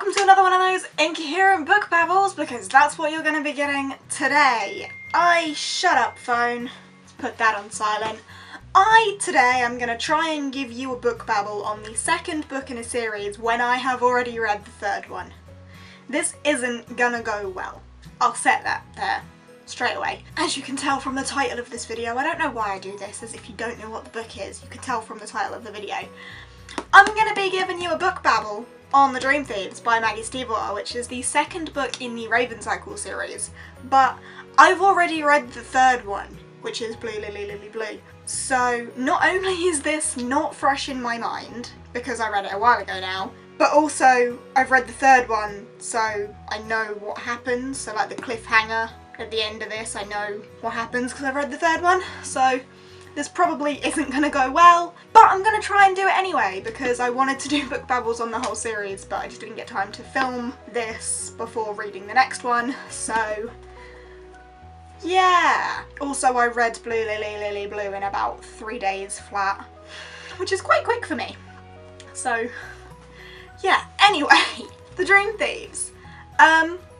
welcome to another one of those incoherent book babbles, because that's what you're going to be getting today. Shut up phone, let's put that on silent. Today am going to try and give you a book babble on the second book in a series when I have already read the third one. This isn't gonna go well. I'll set that there straight away. As you can tell from the title of this video, I don't know why I do this, as if you don't know what the book is, you can tell from the title of the video. I'm going to be giving you a book babble on The Dream Thieves by Maggie Stiefvater, which is the second book in the Raven Cycle series, but I've already read the third one, which is Blue Lily Lily Blue. So not only is this not fresh in my mind, because I read it a while ago now, but also I've read the third one, so I know what happens, so like the cliffhanger at the end of this, I know what happens because I've read the third one, so this probably isn't going to go well, but I'm going to try and do it anyway because I wanted to do book babbles on the whole series, but I just didn't get time to film this before reading the next one, so yeah. Also I read Blue Lily Lily Blue in about 3 days flat, which is quite quick for me, so yeah. Anyway, The Dream Thieves.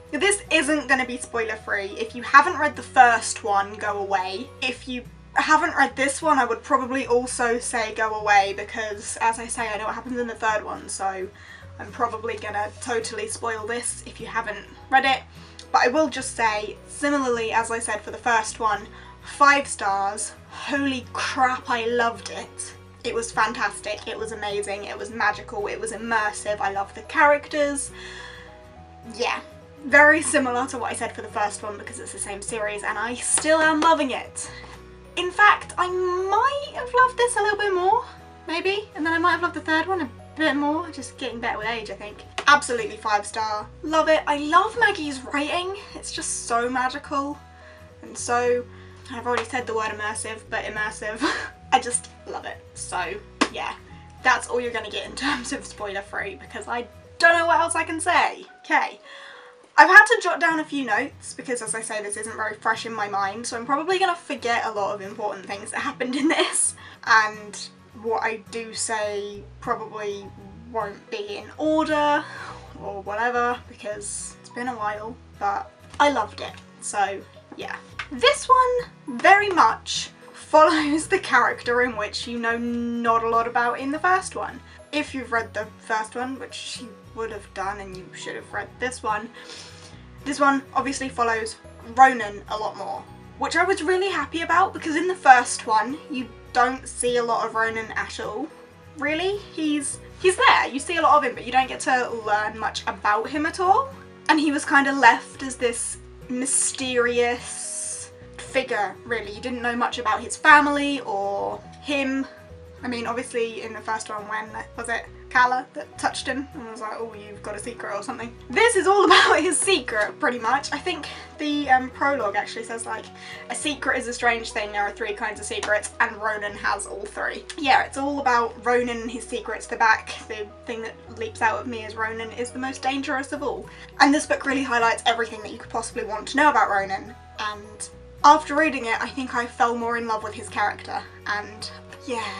This isn't going to be spoiler free. If you haven't read the first one, go away. If you haven't read this one, I would probably also say go away because, as I say, I know what happens in the third one, so I'm probably gonna totally spoil this if you haven't read it. But I will just say, similarly as I said for the first one, 5 stars. Holy crap, I loved it. It was fantastic, it was amazing, it was magical, it was immersive, I love the characters. Yeah, very similar to what I said for the first one because it's the same series and I still am loving it. In fact, I might have loved this a little bit more, maybe, and then I might have loved the third one a bit more, just getting better with age, I think. Absolutely 5-star, love it. I love Maggie's writing, it's just so magical, and so, I've already said the word immersive, but immersive. I just love it, so yeah, that's all you're gonna get in terms of spoiler free because I don't know what else I can say. Okay. I've had to jot down a few notes because, as I say, this isn't very fresh in my mind, so I'm probably going to forget a lot of important things that happened in this, and what I do say probably won't be in order or whatever because it's been a while, but I loved it, so yeah. This one very much follows the character in which you know not a lot about in the first one. If you've read the first one, which you would have done and you should have read this one obviously follows Ronan a lot more, which I was really happy about because in the first one you don't see a lot of Ronan at all, really. He's there, you see a lot of him, but you don't get to learn much about him at all, and he was kind of left as this mysterious figure, really. You didn't know much about his family or him. I mean, obviously in the first one, when was it Kala that touched him and was like, oh, you've got a secret or something. This is all about his secret, pretty much. I think the prologue actually says, like, a secret is a strange thing, there are 3 kinds of secrets, and Ronan has all 3. Yeah, it's all about Ronan and his secrets. The thing that leaps out of me as Ronan is the most dangerous of all. And this book really highlights everything that you could possibly want to know about Ronan, and after reading it, I think I fell more in love with his character, and yeah,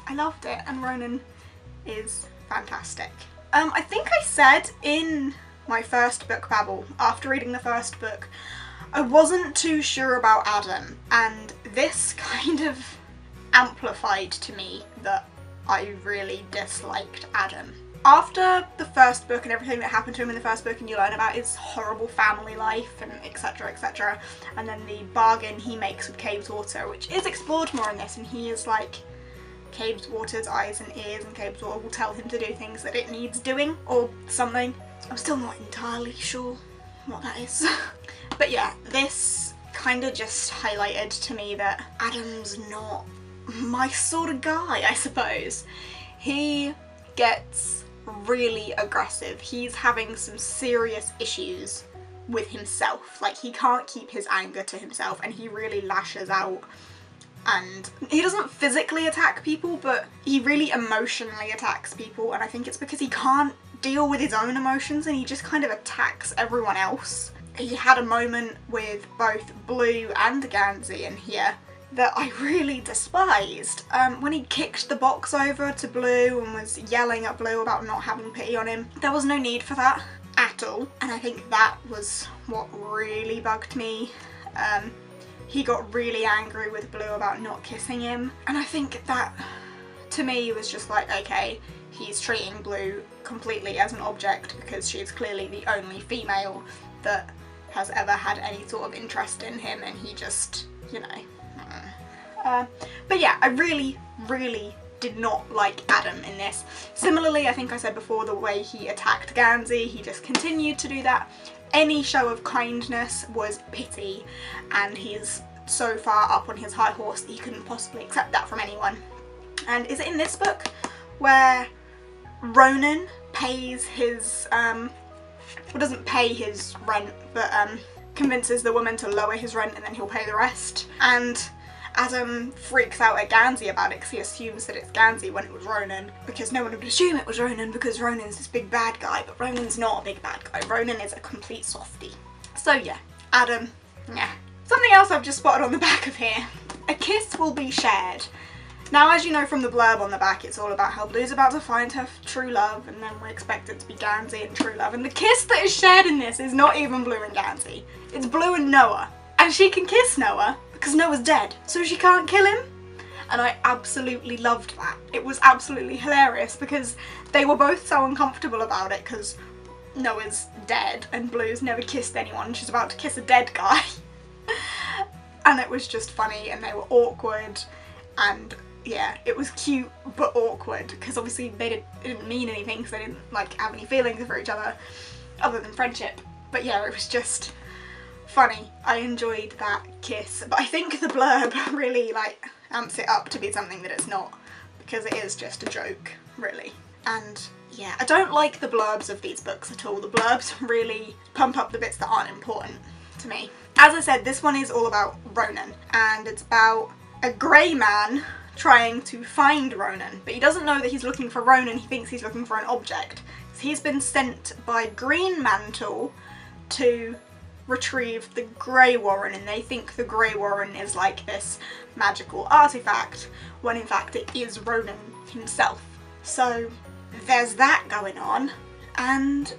I loved it, and Ronan is fantastic. I think I said in my first book babble, after reading the first book, I wasn't too sure about Adam, and this kind of amplified to me that I really disliked Adam. After the first book and everything that happened to him in the first book, and you learn about his horrible family life and etc, and then the bargain he makes with Cabeswater, which is explored more in this, and he is like Cabeswater's eyes and ears, and Cabeswater will tell him to do things that it needs doing or something. I'm still not entirely sure what that is. But yeah, this kind of just highlighted to me that Adam's not my sort of guy, I suppose. He gets really aggressive. He's having some serious issues with himself. Like, he can't keep his anger to himself and he really lashes out. And he doesn't physically attack people, but he really emotionally attacks people, and I think it's because he can't deal with his own emotions and he just kind of attacks everyone else. He had a moment with both Blue and Gansey in here that I really despised. When he kicked the box over to Blue and was yelling at Blue about not having pity on him, there was no need for that at all, and I think that was what really bugged me. He got really angry with Blue about not kissing him, and I think that to me was just like, okay, he's treating Blue completely as an object because she's clearly the only female that has ever had any sort of interest in him, and he just, you know. But yeah, I really did not like Adam in this. Similarly, I think I said before, the way he attacked Gansey, he just continued to do that. Any show of kindness was pity, and he's so far up on his high horse that he couldn't possibly accept that from anyone. And is it in this book where Ronan pays his, well, doesn't pay his rent, but convinces the woman to lower his rent and then he'll pay the rest? And Adam freaks out at Gansey about it because he assumes that it's Gansey when it was Ronan, because no one would assume it was Ronan because Ronan's this big bad guy, but Ronan's not a big bad guy. Ronan is a complete softie. So yeah, Adam, yeah. Something else I've just spotted on the back of here. A kiss will be shared. Now, as you know from the blurb on the back, it's all about how Blue's about to find her true love, and then we expect it to be Gansey and true love. And the kiss that is shared in this is not even Blue and Gansey. It's Blue and Noah. And she can kiss Noah because Noah's dead, so she can't kill him. And I absolutely loved that. It was absolutely hilarious because they were both so uncomfortable about it because Noah's dead and Blue's never kissed anyone. She's about to kiss a dead guy. And it was just funny, and they were awkward, and yeah, it was cute but awkward because obviously it didn't mean anything because they didn't like have any feelings for each other than friendship. But yeah, it was just funny. I enjoyed that kiss, but I think the blurb really like amps it up to be something that it's not, because it is just a joke, really. And yeah, I don't like the blurbs of these books at all. The blurbs really pump up the bits that aren't important to me. As I said, this one is all about Ronan, and it's about a grey man trying to find Ronan, but he doesn't know that he's looking for Ronan. He thinks he's looking for an object. So he's been sent by Green Mantle to retrieve the Grey Warren, and they think the Grey Warren is like this magical artifact, when in fact it is Ronan himself. So there's that going on. And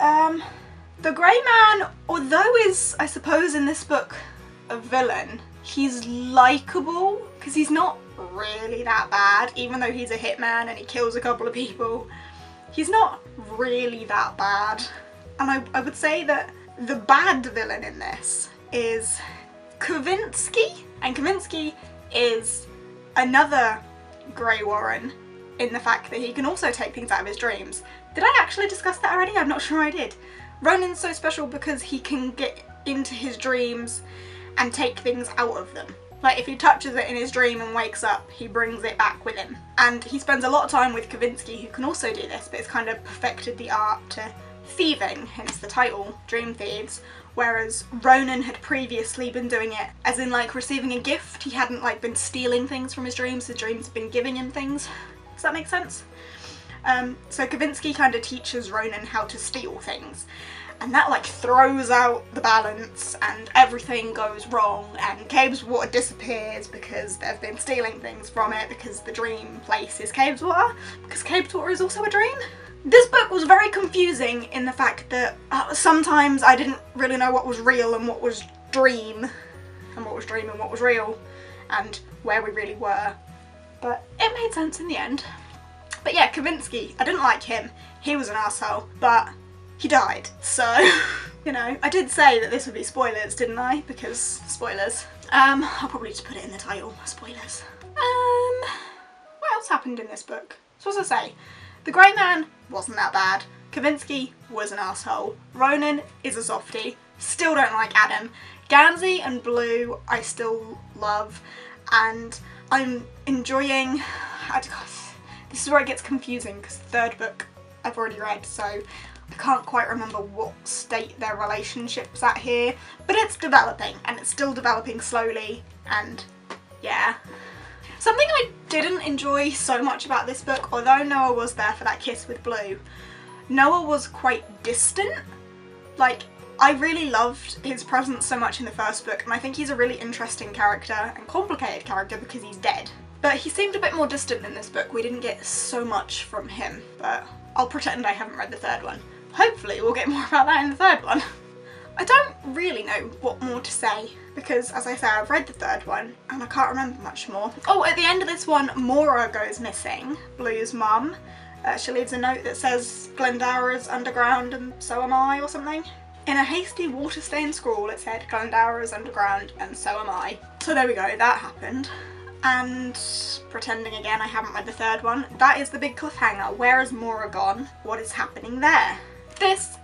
the Grey Man, although is, I suppose in this book, a villain, he's likeable because he's not really that bad, even though he's a hitman and he kills a couple of people. He's not really that bad. And I would say that the bad villain in this is Kavinsky, and Kavinsky is another Grey Warren in the fact that he can also take things out of his dreams. Did I actually discuss that already? I'm not sure I did. Ronan's so special because he can get into his dreams and take things out of them. Like if he touches it in his dream and wakes up, he brings it back with him. And he spends a lot of time with Kavinsky, who can also do this, but it's kind of perfected the art to thieving, hence the title, Dream Thieves, whereas Ronan had previously been doing it as in like receiving a gift. He hadn't like been stealing things from his dreams had been giving him things. Does that make sense? So Kavinsky kind of teaches Ronan how to steal things, and that like throws out the balance and everything goes wrong, and Cabe's water disappears because they've been stealing things from it, because the dream place is Cabe's water, because Cabe's water is also a dream. This book was very confusing in the fact that sometimes I didn't really know what was real and what was dream, and what was dream and what was real, and where we really were. But it made sense in the end. But yeah, Kavinsky, I didn't like him. He was an arsehole, but he died. So, you know, I did say that this would be spoilers, didn't I? Because spoilers. I'll probably just put it in the title, spoilers. What else happened in this book? So what was I say? The Grey Man wasn't that bad. Kavinsky was an arsehole. Ronan is a softie. Still don't like Adam. Gansey and Blue I still love, and I'm enjoying... This is where it gets confusing because the third book I've already read, so I can't quite remember what state their relationship's at here, but it's developing, and it's still developing slowly, and yeah. Something I didn't enjoy so much about this book, although Noah was there for that kiss with Blue, Noah was quite distant. Like, I really loved his presence so much in the first book, and I think he's a really interesting character and complicated character because he's dead. But he seemed a bit more distant in this book. We didn't get so much from him, but I'll pretend I haven't read the third one. Hopefully we'll get more about that in the third one. I don't really know what more to say because, as I say, I've read the third one and I can't remember much more. Oh, at the end of this one, Mora goes missing, Blue's mum. She leaves a note that says Glendower is underground and so am I, or something. In a hasty water-stained scrawl it said Glendower is underground and so am I. So there we go, that happened. And pretending again I haven't read the third one, that is the big cliffhanger. Where is Mora gone? What is happening there? This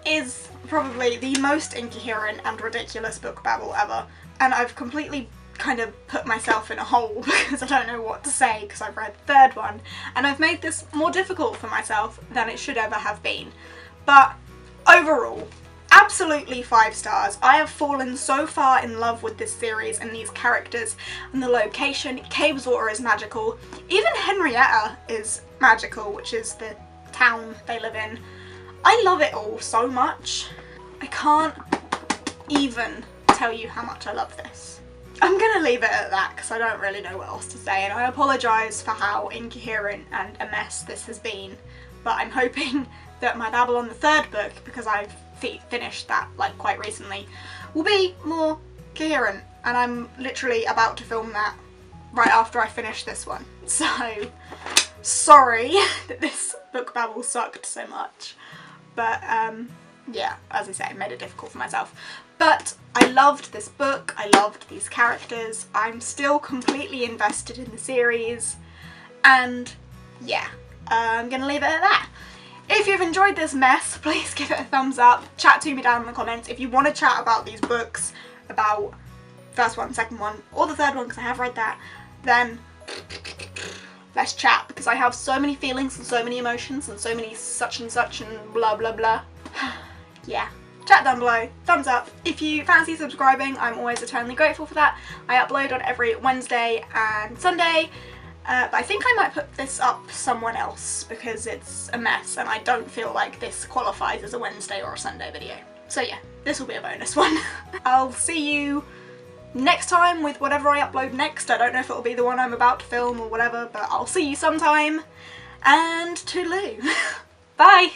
is probably the most incoherent and ridiculous book babble ever, and I've completely kind of put myself in a hole because I don't know what to say because I've read the third one, and I've made this more difficult for myself than it should ever have been. But overall, absolutely 5 stars. I have fallen so far in love with this series and these characters and the location. Cabeswater is magical. Even Henrietta is magical, which is the town they live in. I love it all so much. I can't even tell you how much I love this. I'm gonna leave it at that because I don't really know what else to say, and I apologise for how incoherent and a mess this has been, but I'm hoping that my babble on the third book, because I've finished that like quite recently, will be more coherent, and I'm literally about to film that right after I finish this one. So, sorry that this book babble sucked so much, but yeah, as I say, I made it difficult for myself. But I loved this book, I loved these characters, I'm still completely invested in the series, and yeah, I'm gonna leave it at that. If you've enjoyed this mess, please give it a thumbs up, chat to me down in the comments. If you want to chat about these books, about first one, second one, or the third one, because I have read that, then let's chat, because I have so many feelings and so many emotions and so many such and such and blah blah blah. Yeah. Chat down below, thumbs up. If you fancy subscribing, I'm always eternally grateful for that. I upload on every Wednesday and Sunday, but I think I might put this up someone else because it's a mess and I don't feel like this qualifies as a Wednesday or a Sunday video. So yeah, this will be a bonus one. I'll see you next time with whatever I upload next. I don't know if it'll be the one I'm about to film or whatever, but I'll see you sometime, and toodaloo. Bye!